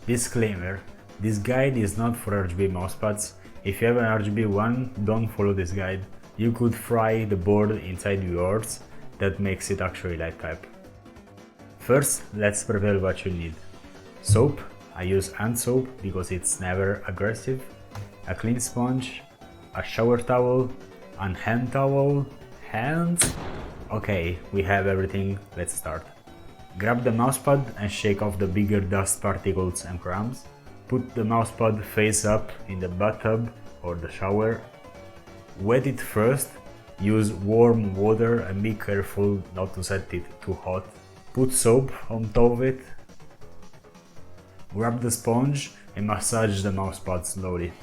Disclaimer: this guide is not for RGB mousepads. If you have an RGB one, don't follow this guide. You could fry the board inside yours, that makes it actually light type. First, let's prepare what you need. Soap, I use hand soap because it's never aggressive, a clean sponge, a shower towel, and hand towel, hands. Okay, we have everything, let's start. Grab the mousepad and shake off the bigger dust particles and crumbs. Put the mousepad face up in the bathtub or the shower. Wet it first, use warm water and be careful not to set it too hot. Put soap on top of it. Grab the sponge and massage the mousepad slowly.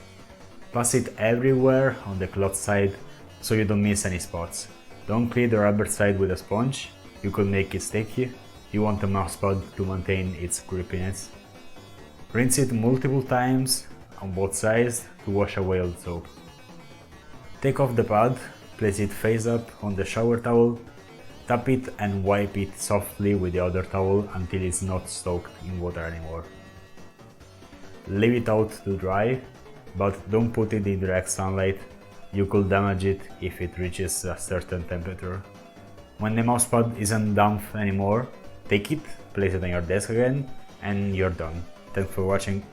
Pass it everywhere on the cloth side so you don't miss any spots. Don't clean the rubber side with a sponge, you could make it sticky. You want the mousepad to maintain its grippiness. Rinse it multiple times on both sides to wash away all the soap. Take off the pad, place it face up on the shower towel, tap it and wipe it softly with the other towel until it's not soaked in water anymore. Leave it out to dry, but don't put it in direct sunlight, you could damage it if it reaches a certain temperature. When the mousepad isn't damp anymore, take it, place it on your desk again, and you're done. Thanks for watching.